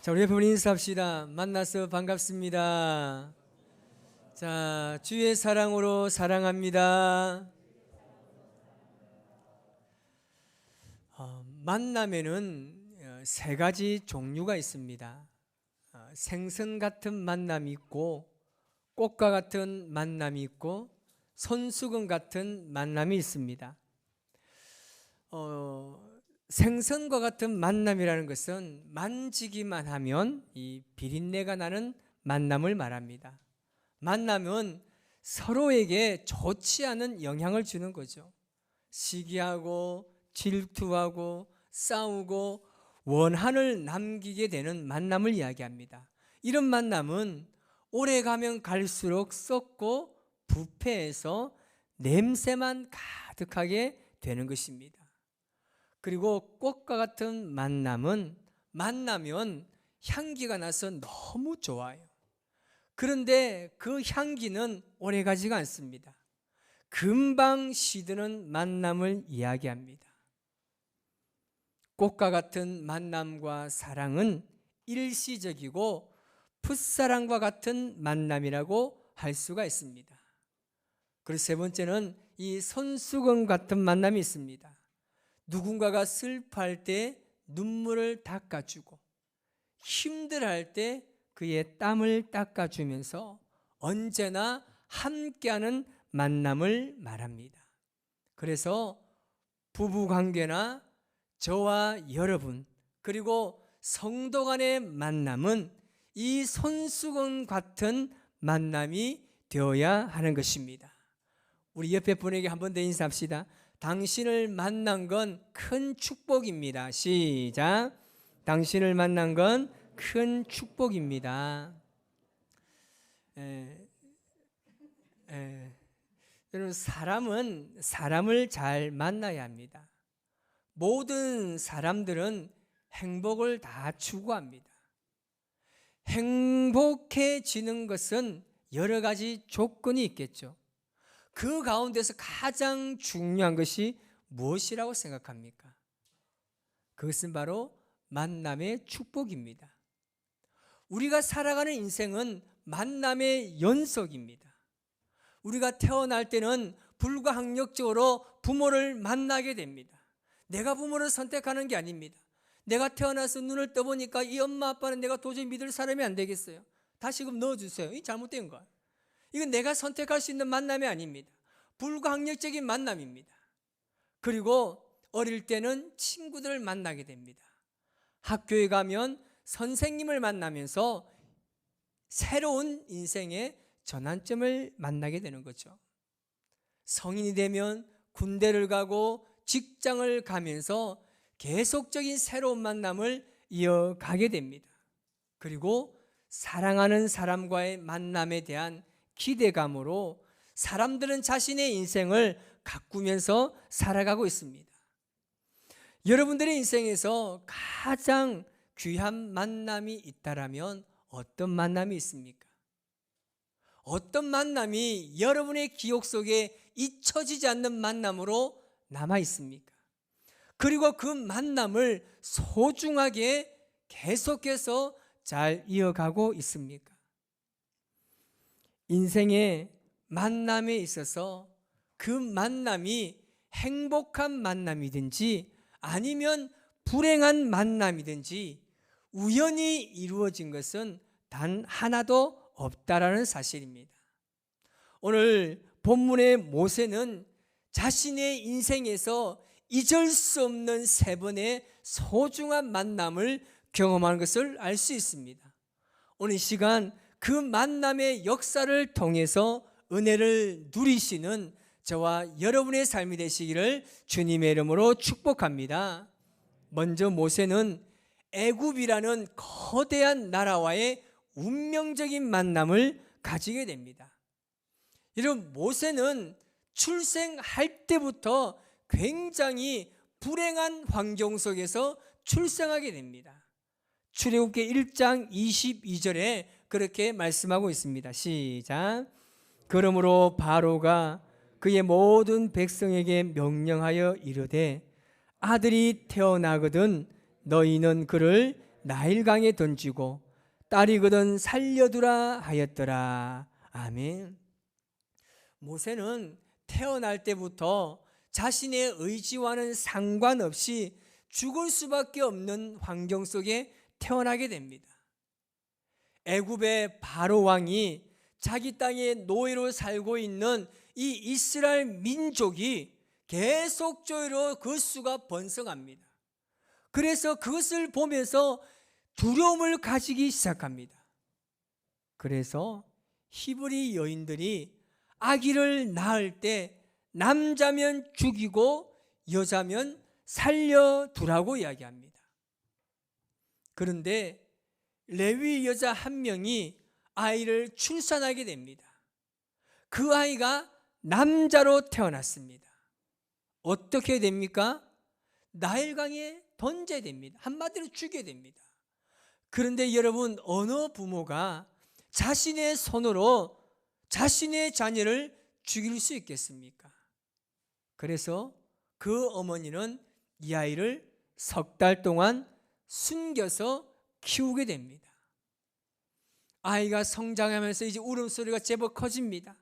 자, 우리 옆에 인사합시다. 만나서 반갑습니다. 자, 주의 사랑으로 사랑합니다. 만남에는 세 가지 종류가 있습니다. 생선 같은 만남이 있고, 꽃과 같은 만남이 있고, 손수건 같은 만남이 있습니다. 생선과 같은 만남이라는 것은 만지기만 하면 이 비린내가 나는 만남을 말합니다. 만남은 서로에게 좋지 않은 영향을 주는 거죠. 시기하고 질투하고 싸우고 원한을 남기게 되는 만남을 이야기합니다. 이런 만남은 오래 가면 갈수록 썩고 부패해서 냄새만 가득하게 되는 것입니다. 그리고 꽃과 같은 만남은 만나면 향기가 나서 너무 좋아요. 그런데 그 향기는 오래가지가 않습니다. 금방 시드는 만남을 이야기합니다. 꽃과 같은 만남과 사랑은 일시적이고 풋사랑과 같은 만남이라고 할 수가 있습니다. 그리고 세 번째는 이 손수건 같은 만남이 있습니다. 누군가가 슬퍼할 때 눈물을 닦아주고 힘들어할 때 그의 땀을 닦아주면서 언제나 함께하는 만남을 말합니다. 그래서 부부관계나 저와 여러분 그리고 성도 간의 만남은 이 손수건 같은 만남이 되어야 하는 것입니다. 우리 옆에 분에게 한 번 더 인사합시다. 당신을 만난 건 큰 축복입니다. 시작. 당신을 만난 건 큰 축복입니다. 여러분, 사람은 사람을 잘 만나야 합니다. 모든 사람들은 행복을 다 추구합니다. 행복해지는 것은 여러 가지 조건이 있겠죠. 그 가운데서 가장 중요한 것이 무엇이라고 생각합니까? 그것은 바로 만남의 축복입니다. 우리가 살아가는 인생은 만남의 연속입니다. 우리가 태어날 때는 불가항력적으로 부모를 만나게 됩니다. 내가 부모를 선택하는 게 아닙니다. 내가 태어나서 눈을 떠보니까 이 엄마 아빠는 내가 도저히 믿을 사람이 안 되겠어요. 다시금 넣어주세요. 이 잘못된 거야. 이건 내가 선택할 수 있는 만남이 아닙니다. 불가항력적인 만남입니다. 그리고 어릴 때는 친구들을 만나게 됩니다. 학교에 가면 선생님을 만나면서 새로운 인생의 전환점을 만나게 되는 거죠. 성인이 되면 군대를 가고 직장을 가면서 계속적인 새로운 만남을 이어가게 됩니다. 그리고 사랑하는 사람과의 만남에 대한 기대감으로 사람들은 자신의 인생을 가꾸면서 살아가고 있습니다. 여러분들의 인생에서 가장 귀한 만남이 있다라면 어떤 만남이 있습니까? 어떤 만남이 여러분의 기억 속에 잊혀지지 않는 만남으로 남아 있습니까? 그리고 그 만남을 소중하게 계속해서 잘 이어가고 있습니까? 인생의 만남에 있어서 그 만남이 행복한 만남이든지 아니면 불행한 만남이든지 우연히 이루어진 것은 단 하나도 없다라는 사실입니다. 오늘 본문의 모세는 자신의 인생에서 잊을 수 없는 세 번의 소중한 만남을 경험하는 것을 알 수 있습니다. 오늘 이 시간 그 만남의 역사를 통해서 은혜를 누리시는 저와 여러분의 삶이 되시기를 주님의 이름으로 축복합니다. 먼저 모세는 애굽이라는 거대한 나라와의 운명적인 만남을 가지게 됩니다. 여러분, 모세는 출생할 때부터 굉장히 불행한 환경 속에서 출생하게 됩니다. 출애굽기 1장 22절에 그렇게 말씀하고 있습니다. 시작. 그러므로 바로가 그의 모든 백성에게 명령하여 이르되 아들이 태어나거든 너희는 그를 나일강에 던지고 딸이거든 살려두라 하였더라. 아멘. 모세는 태어날 때부터 자신의 의지와는 상관없이 죽을 수밖에 없는 환경 속에 태어나게 됩니다. 애굽의 바로 왕이 자기 땅에 노예로 살고 있는 이 이스라엘 민족이 계속적으로 그 수가 번성합니다. 그래서 그것을 보면서 두려움을 가지기 시작합니다. 그래서 히브리 여인들이 아기를 낳을 때 남자면 죽이고 여자면 살려두라고 이야기합니다. 그런데 레위 여자 한 명이 아이를 출산하게 됩니다. 그 아이가 남자로 태어났습니다. 어떻게 됩니까? 나일강에 던져야 됩니다. 한마디로 죽여야 됩니다. 그런데 여러분, 어느 부모가 자신의 손으로 자신의 자녀를 죽일 수 있겠습니까? 그래서 그 어머니는 이 아이를 석 달 동안 숨겨서 키우게 됩니다. 아이가 성장하면서 이제 울음소리가 제법 커집니다.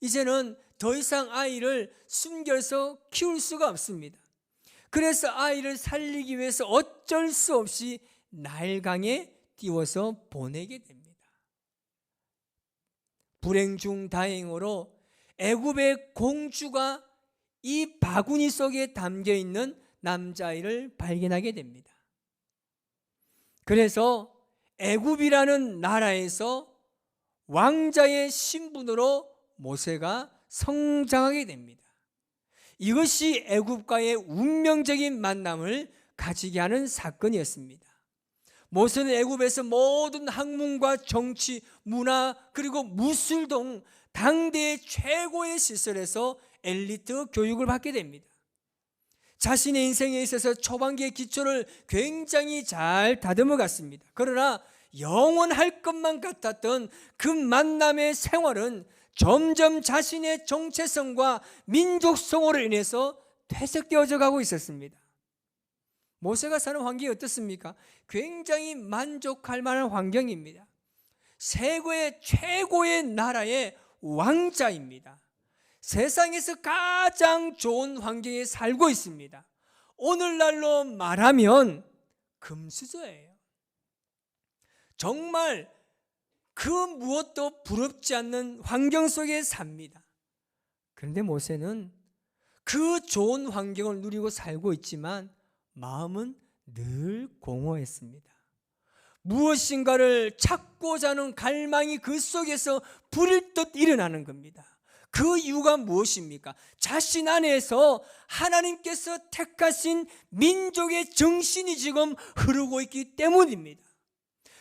이제는 더 이상 아이를 숨겨서 키울 수가 없습니다. 그래서 아이를 살리기 위해서 어쩔 수 없이 나일강에 띄워서 보내게 됩니다. 불행 중 다행으로 애굽의 공주가 이 바구니 속에 담겨있는 남자아이를 발견하게 됩니다. 그래서 애굽이라는 나라에서 왕자의 신분으로 모세가 성장하게 됩니다. 이것이 애굽과의 운명적인 만남을 가지게 하는 사건이었습니다. 모세는 애굽에서 모든 학문과 정치, 문화 그리고 무술 등 당대의 최고의 시설에서 엘리트 교육을 받게 됩니다. 자신의 인생에 있어서 초반기의 기초를 굉장히 잘 다듬어 갔습니다. 그러나 영원할 것만 같았던 그 만남의 생활은 점점 자신의 정체성과 민족성으로 인해서 퇴색되어져 가고 있었습니다. 모세가 사는 환경이 어떻습니까? 굉장히 만족할 만한 환경입니다. 세계의 최고의 나라의 왕자입니다. 세상에서 가장 좋은 환경에 살고 있습니다. 오늘날로 말하면 금수저예요. 정말 그 무엇도 부럽지 않는 환경 속에 삽니다. 그런데 모세는 그 좋은 환경을 누리고 살고 있지만 마음은 늘 공허했습니다. 무엇인가를 찾고자 하는 갈망이 그 속에서 불일 듯 일어나는 겁니다. 그 이유가 무엇입니까? 자신 안에서 하나님께서 택하신 민족의 정신이 지금 흐르고 있기 때문입니다.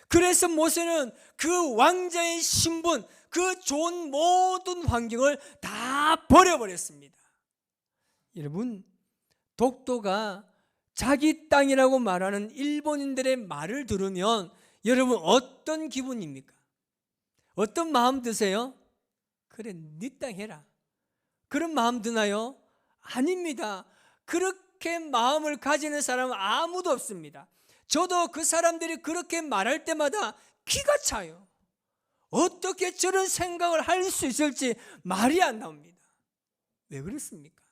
그래서 모세는 그 왕자의 신분, 그 좋은 모든 환경을 다 버려버렸습니다. 여러분, 독도가 자기 땅이라고 말하는 일본인들의 말을 들으면 여러분 어떤 기분입니까? 어떤 마음 드세요? 그래, 네 땅 해라. 그런 마음 드나요? 아닙니다. 그렇게 마음을 가지는 사람은 아무도 없습니다. 저도 그 사람들이 그렇게 말할 때마다 기가 차요. 어떻게 저런 생각을 할 수 있을지 말이 안 나옵니다. 왜 그렇습니까?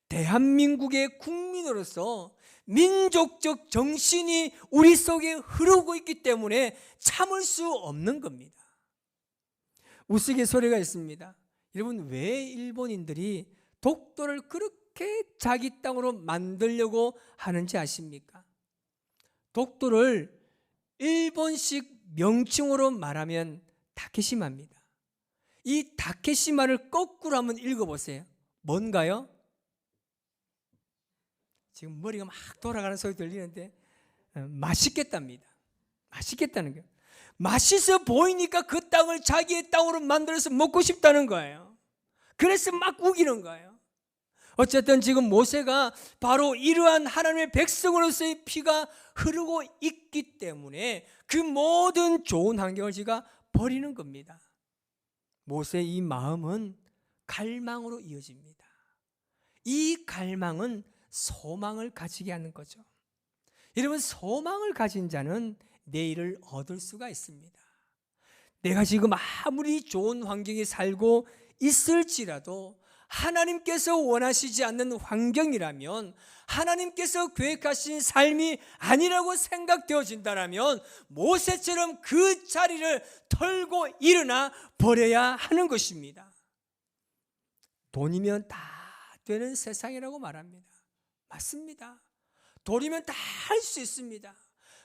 대한민국의 국민으로서 민족적 정신이 우리 속에 흐르고 있기 때문에 참을 수 없는 겁니다. 우스갯소리가 있습니다. 여러분, 왜 일본인들이 독도를 그렇게 자기 땅으로 만들려고 하는지 아십니까? 독도를 일본식 명칭으로 말하면 다케시마입니다. 이 다케시마를 거꾸로 한번 읽어보세요. 뭔가요? 지금 머리가 막 돌아가는 소리 들리는데 맛있겠답니다. 맛있겠다는 거예요. 맛있어 보이니까 그 땅을 자기의 땅으로 만들어서 먹고 싶다는 거예요. 그래서 막 우기는 거예요. 어쨌든 지금 모세가 바로 이러한 하나님의 백성으로서의 피가 흐르고 있기 때문에 그 모든 좋은 환경을 지가 버리는 겁니다. 모세의 이 마음은 갈망으로 이어집니다. 이 갈망은 소망을 가지게 하는 거죠. 여러분, 소망을 가진 자는 내일을 얻을 수가 있습니다. 내가 지금 아무리 좋은 환경에 살고 있을지라도 하나님께서 원하시지 않는 환경이라면, 하나님께서 계획하신 삶이 아니라고 생각되어진다면 모세처럼 그 자리를 털고 일어나 버려야 하는 것입니다. 돈이면 다 되는 세상이라고 말합니다. 맞습니다. 돈이면 다 할 수 있습니다.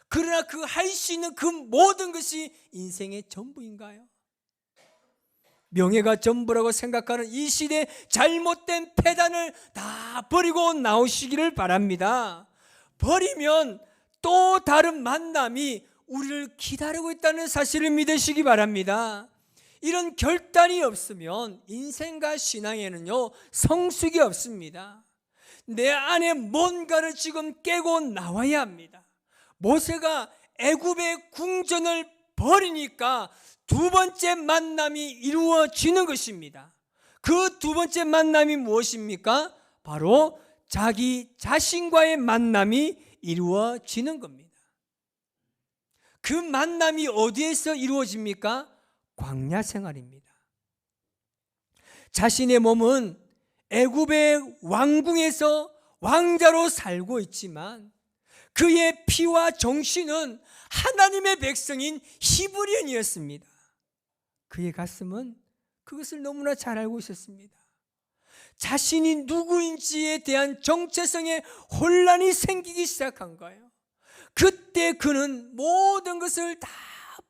그러나 그 할 수 있는 그 모든 것이 인생의 전부인가요? 명예가 전부라고 생각하는 이 시대의 잘못된 패단을 다 버리고 나오시기를 바랍니다. 버리면 또 다른 만남이 우리를 기다리고 있다는 사실을 믿으시기 바랍니다. 이런 결단이 없으면 인생과 신앙에는요, 성숙이 없습니다. 내 안에 뭔가를 지금 깨고 나와야 합니다. 모세가 애굽의 궁전을 버리니까 두 번째 만남이 이루어지는 것입니다. 그 두 번째 만남이 무엇입니까? 바로 자기 자신과의 만남이 이루어지는 겁니다. 그 만남이 어디에서 이루어집니까? 광야 생활입니다. 자신의 몸은 애굽의 왕궁에서 왕자로 살고 있지만 그의 피와 정신은 하나님의 백성인 히브리언이었습니다. 그의 가슴은 그것을 너무나 잘 알고 있었습니다. 자신이 누구인지에 대한 정체성에 혼란이 생기기 시작한 거예요. 그때 그는 모든 것을 다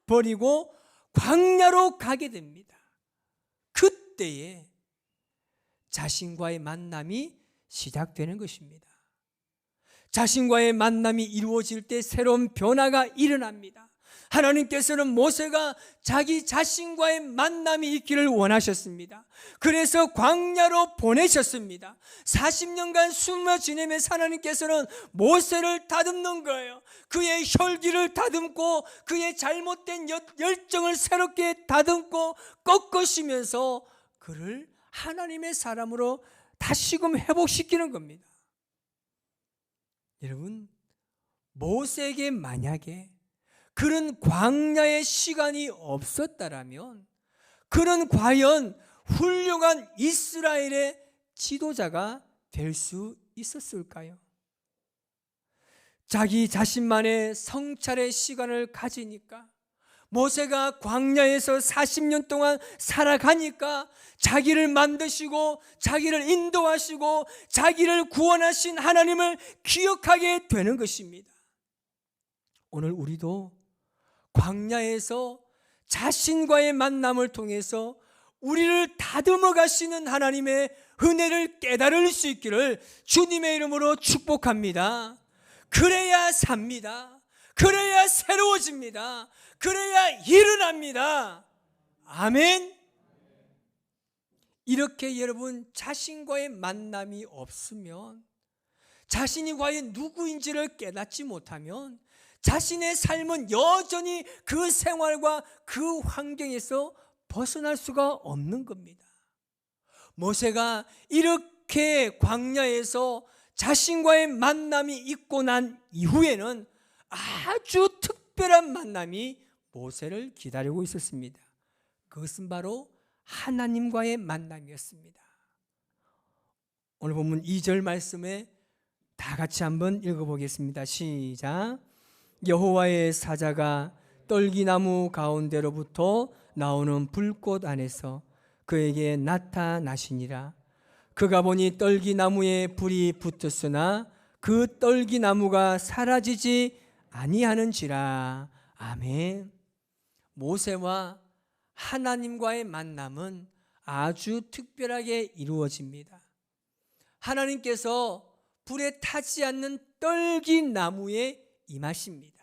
버리고 광야로 가게 됩니다. 그때에 자신과의 만남이 시작되는 것입니다. 자신과의 만남이 이루어질 때 새로운 변화가 일어납니다. 하나님께서는 모세가 자기 자신과의 만남이 있기를 원하셨습니다. 그래서 광야로 보내셨습니다. 40년간 숨어 지내면서 하나님께서는 모세를 다듬는 거예요. 그의 혈기를 다듬고 그의 잘못된 열정을 새롭게 다듬고 꺾으시면서 그를 하나님의 사람으로 다시금 회복시키는 겁니다. 여러분, 모세에게 만약에 그런 광야의 시간이 없었다라면 그는 과연 훌륭한 이스라엘의 지도자가 될 수 있었을까요? 자기 자신만의 성찰의 시간을 가지니까, 모세가 광야에서 40년 동안 살아가니까 자기를 만드시고 자기를 인도하시고 자기를 구원하신 하나님을 기억하게 되는 것입니다. 오늘 우리도 광야에서 자신과의 만남을 통해서 우리를 다듬어 가시는 하나님의 은혜를 깨달을 수 있기를 주님의 이름으로 축복합니다. 그래야 삽니다. 그래야 새로워집니다. 그래야 일어납니다. 아멘. 이렇게 여러분, 자신과의 만남이 없으면, 자신이 과연 누구인지를 깨닫지 못하면 자신의 삶은 여전히 그 생활과 그 환경에서 벗어날 수가 없는 겁니다. 모세가 이렇게 광야에서 자신과의 만남이 있고 난 이후에는 아주 특별한 만남이 모세를 기다리고 있었습니다. 그것은 바로 하나님과의 만남이었습니다. 오늘 본문 2절 말씀에 다 같이 한번 읽어보겠습니다. 시작. 여호와의 사자가 떨기나무 가운데로부터 나오는 불꽃 안에서 그에게 나타나시니라. 그가 보니 떨기나무에 불이 붙었으나 그 떨기나무가 사라지지 아니하는지라. 아멘. 모세와 하나님과의 만남은 아주 특별하게 이루어집니다. 하나님께서 불에 타지 않는 떨기나무에 임하십니다.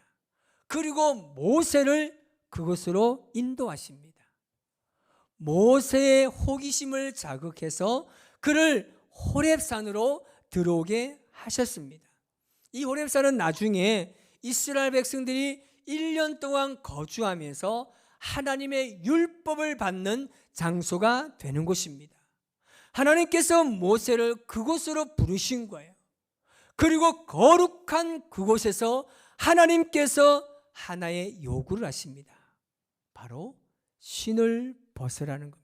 그리고 모세를 그곳으로 인도하십니다. 모세의 호기심을 자극해서 그를 호렙산으로 들어오게 하셨습니다. 이 호렙산은 나중에 이스라엘 백성들이 1년 동안 거주하면서 하나님의 율법을 받는 장소가 되는 곳입니다. 하나님께서 모세를 그곳으로 부르신 거예요. 그리고 거룩한 그곳에서 하나님께서 하나의 요구를 하십니다. 바로 신을 벗으라는 겁니다.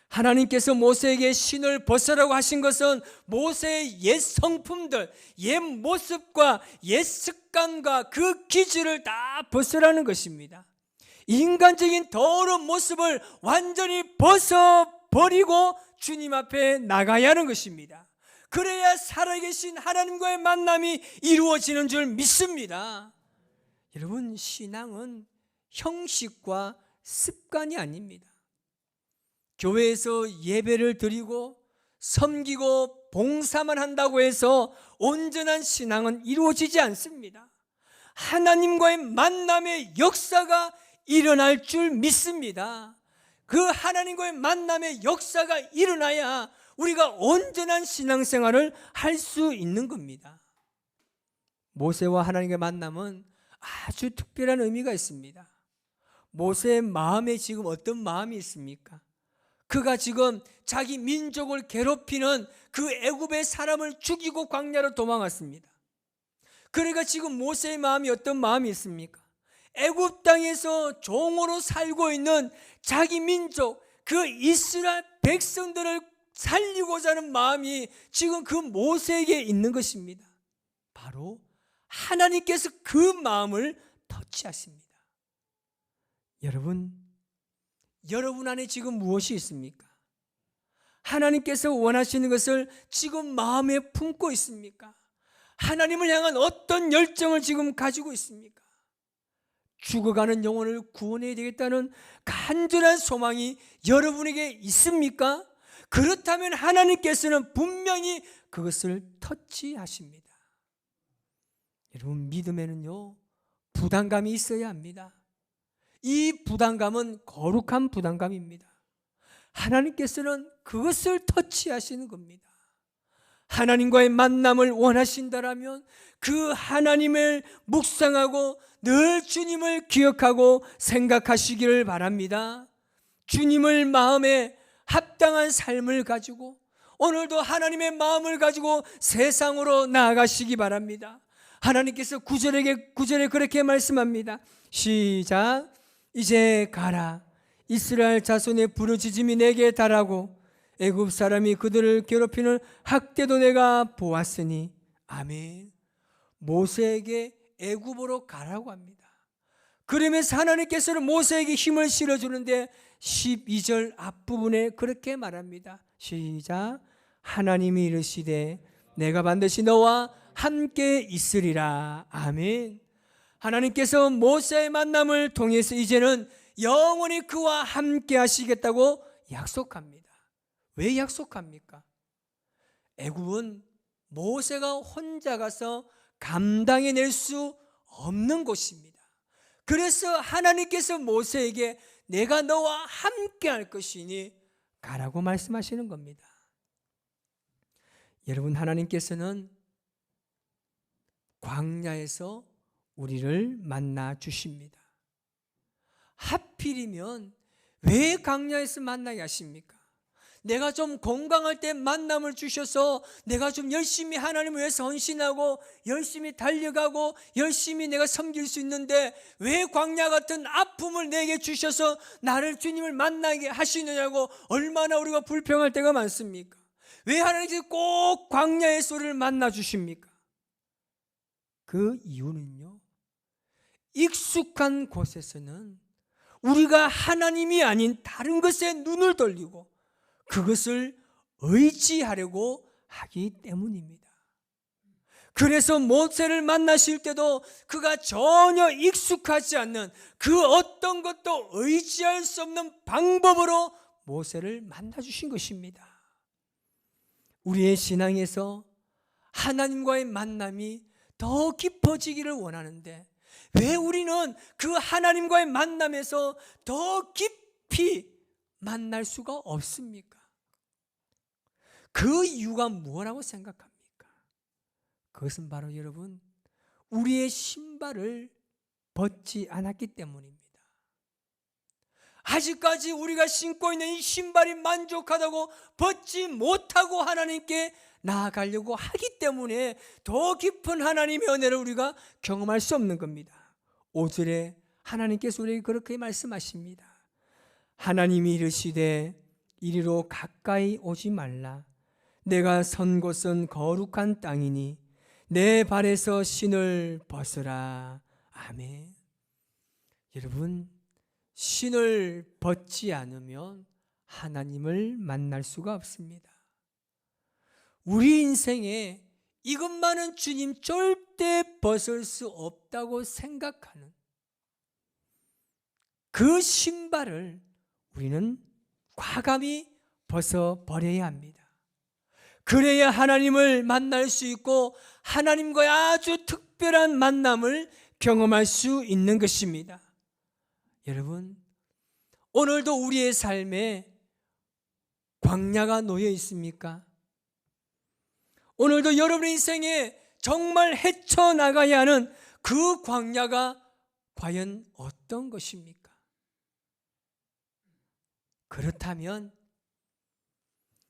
하나님께서 모세에게 신을 벗으라고 하신 것은 모세의 옛 성품들, 옛 모습과 옛 습관과 그 기질을 다 벗으라는 것입니다. 인간적인 더러운 모습을 완전히 벗어버리고 주님 앞에 나가야 하는 것입니다. 그래야 살아계신 하나님과의 만남이 이루어지는 줄 믿습니다. 여러분, 신앙은 형식과 습관이 아닙니다. 교회에서 예배를 드리고 섬기고 봉사만 한다고 해서 온전한 신앙은 이루어지지 않습니다. 하나님과의 만남의 역사가 일어날 줄 믿습니다. 그 하나님과의 만남의 역사가 일어나야 우리가 온전한 신앙생활을 할 수 있는 겁니다. 모세와 하나님과의 만남은 아주 특별한 의미가 있습니다. 모세의 마음에 지금 어떤 마음이 있습니까? 그가 지금 자기 민족을 괴롭히는 그 애굽의 사람을 죽이고 광야로 도망갔습니다. 그러니까 지금 모세의 마음이 어떤 마음이 있습니까? 애굽 땅에서 종으로 살고 있는 자기 민족, 그 이스라엘 백성들을 살리고자 하는 마음이 지금 그 모세에게 있는 것입니다. 바로 하나님께서 그 마음을 터치하십니다. 여러분 안에 지금 무엇이 있습니까? 하나님께서 원하시는 것을 지금 마음에 품고 있습니까? 하나님을 향한 어떤 열정을 지금 가지고 있습니까? 죽어가는 영혼을 구원해야 되겠다는 간절한 소망이 여러분에게 있습니까? 그렇다면 하나님께서는 분명히 그것을 터치하십니다. 여러분, 믿음에는요, 부담감이 있어야 합니다. 이 부담감은 거룩한 부담감입니다. 하나님께서는 그것을 터치하시는 겁니다. 하나님과의 만남을 원하신다라면 그 하나님을 묵상하고 늘 주님을 기억하고 생각하시기를 바랍니다. 주님을 마음에 합당한 삶을 가지고 오늘도 하나님의 마음을 가지고 세상으로 나아가시기 바랍니다. 하나님께서 9절에 그렇게 말씀합니다. 시작. 이제 가라. 이스라엘 자손의 부르짖음이 내게 달하고 애굽 사람이 그들을 괴롭히는 학대도 내가 보았으니. 아멘. 모세에게 애굽으로 가라고 합니다. 그러면서 하나님께서는 모세에게 힘을 실어주는데 12절 앞부분에 그렇게 말합니다. 시작. 하나님이 이르시되 내가 반드시 너와 함께 있으리라. 아멘. 하나님께서 모세의 만남을 통해서 이제는 영원히 그와 함께 하시겠다고 약속합니다. 왜 약속합니까? 애굽은 모세가 혼자 가서 감당해낼 수 없는 곳입니다. 그래서 하나님께서 모세에게 내가 너와 함께 할 것이니 가라고 말씀하시는 겁니다. 여러분, 하나님께서는 광야에서 우리를 만나 주십니다. 하필이면 왜 광야에서 만나게 하십니까? 내가 좀 건강할 때 만남을 주셔서 내가 좀 열심히 하나님을 위해서 헌신하고 열심히 달려가고 열심히 내가 섬길 수 있는데 왜 광야 같은 아픔을 내게 주셔서 나를 주님을 만나게 하시느냐고 얼마나 우리가 불평할 때가 많습니까? 왜 하나님께서 꼭 광야에서 우리를 만나 주십니까? 그 이유는요, 익숙한 곳에서는 우리가 하나님이 아닌 다른 것에 눈을 돌리고 그것을 의지하려고 하기 때문입니다. 그래서 모세를 만나실 때도 그가 전혀 익숙하지 않는 그 어떤 것도 의지할 수 없는 방법으로 모세를 만나주신 것입니다. 우리의 신앙에서 하나님과의 만남이 더 깊어지기를 원하는데 왜 우리는 그 하나님과의 만남에서 더 깊이 만날 수가 없습니까? 그 이유가 뭐라고 생각합니까? 그것은 바로 여러분, 우리의 신발을 벗지 않았기 때문입니다. 아직까지 우리가 신고 있는 이 신발이 만족하다고 벗지 못하고 하나님께 나아가려고 하기 때문에 더 깊은 하나님의 은혜를 우리가 경험할 수 없는 겁니다. 5절에 하나님께서 우리에게 그렇게 말씀하십니다. 하나님이 이르시되 이리로 가까이 오지 말라. 내가 선 곳은 거룩한 땅이니 내 발에서 신을 벗으라. 아멘. 여러분, 신을 벗지 않으면 하나님을 만날 수가 없습니다. 우리 인생에 이것만은 주님 절대 벗을 수 없다고 생각하는 그 신발을 우리는 과감히 벗어버려야 합니다. 그래야 하나님을 만날 수 있고 하나님과의 아주 특별한 만남을 경험할 수 있는 것입니다. 여러분, 오늘도 우리의 삶에 광야가 놓여 있습니까? 오늘도 여러분의 인생에 정말 헤쳐나가야 하는 그 광야가 과연 어떤 것입니까? 그렇다면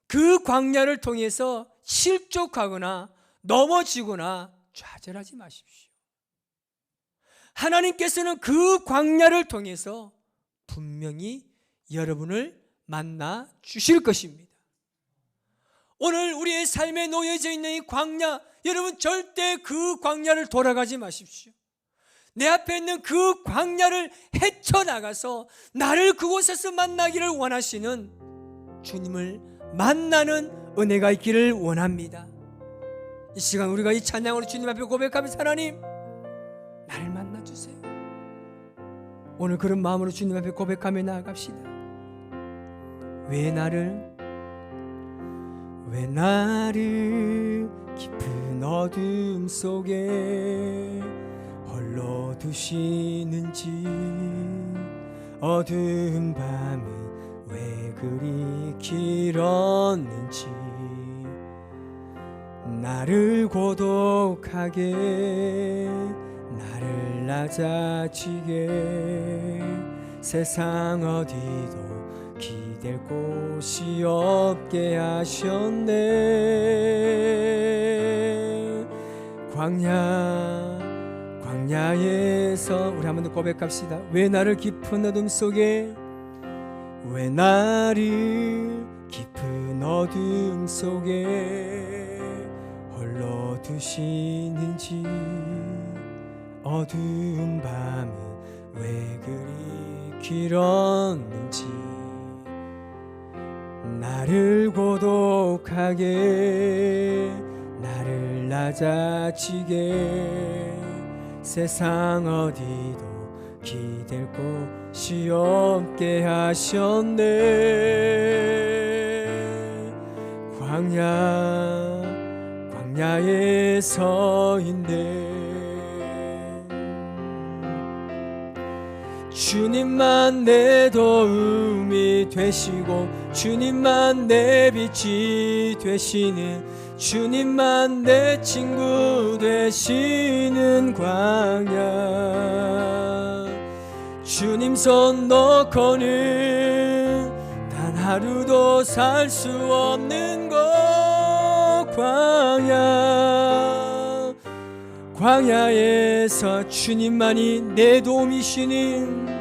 그 광야를 통해서 실족하거나 넘어지거나 좌절하지 마십시오. 하나님께서는 그 광야를 통해서 분명히 여러분을 만나 주실 것입니다. 오늘 우리의 삶에 놓여져 있는 이 광야, 여러분 절대 그 광야를 돌아가지 마십시오. 내 앞에 있는 그 광야를 헤쳐나가서 나를 그곳에서 만나기를 원하시는 주님을 만나는 은혜가 있기를 원합니다. 이 시간 우리가 이 찬양으로 주님 앞에 고백하면서 하나님, 나를 만나주세요. 오늘 그런 마음으로 주님 앞에 고백하며 나아갑시다. 왜 나를 깊은 어둠 속에 홀로 두시는지, 어두운 밤은 왜 그리 길었는지, 나를 고독하게 나를 낮아지게 세상 어디도 기댈 곳이 없게 하셨네. 광야에서 우리 한 번 더 고백합시다. 왜 나를 깊은 어둠 속에, 왜 나를 깊은 어둠 속에 홀로 두시는지, 어두운 밤은 왜 그리 길었는지, 나를 고독하게 나를 낮아지게 세상 어디도 기댈 곳이 없게 하셨네. 광야에 서 있네. 주님만 내 도움이 되시고 주님만 내 빛이 되시는, 주님만 내 친구 되시는 광야. 주님 손 놓고는 단 하루도 살 수 없는 곳 광야에서 주님만이 내 도움이시는,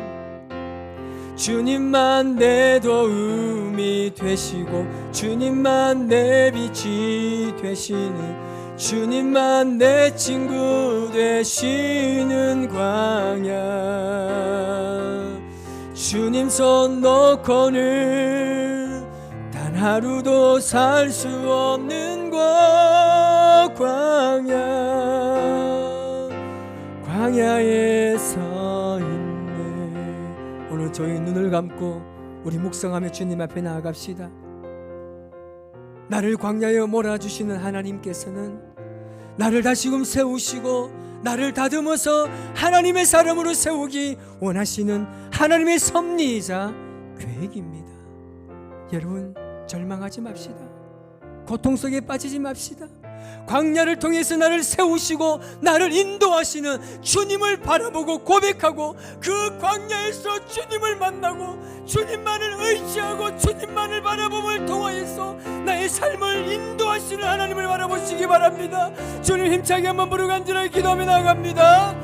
주님만 내 도움이 되시고 주님만 내 빛이 되시는, 주님만 내 친구 되시는 광야. 주님 손 놓고는 단 하루도 살 수 없는 곳 광야에 서 있네. 오늘 저희 눈을 감고 우리 묵상하며 주님 앞에 나아갑시다. 나를 광야에 몰아주시는 하나님께서는 나를 다시금 세우시고 나를 다듬어서 하나님의 사람으로 세우기 원하시는 하나님의 섭리이자 계획입니다. 여러분 절망하지 맙시다. 고통 속에 빠지지 맙시다. 광야를 통해서 나를 세우시고 나를 인도하시는 주님을 바라보고 고백하고 그 광야에서 주님을 만나고 주님만을 의지하고 주님만을 바라봄을 통하여서 나의 삶을 인도하시는 하나님을 바라보시기 바랍니다. 주님 힘차게 한번 부르고 간절하게 기도하며 나아갑니다.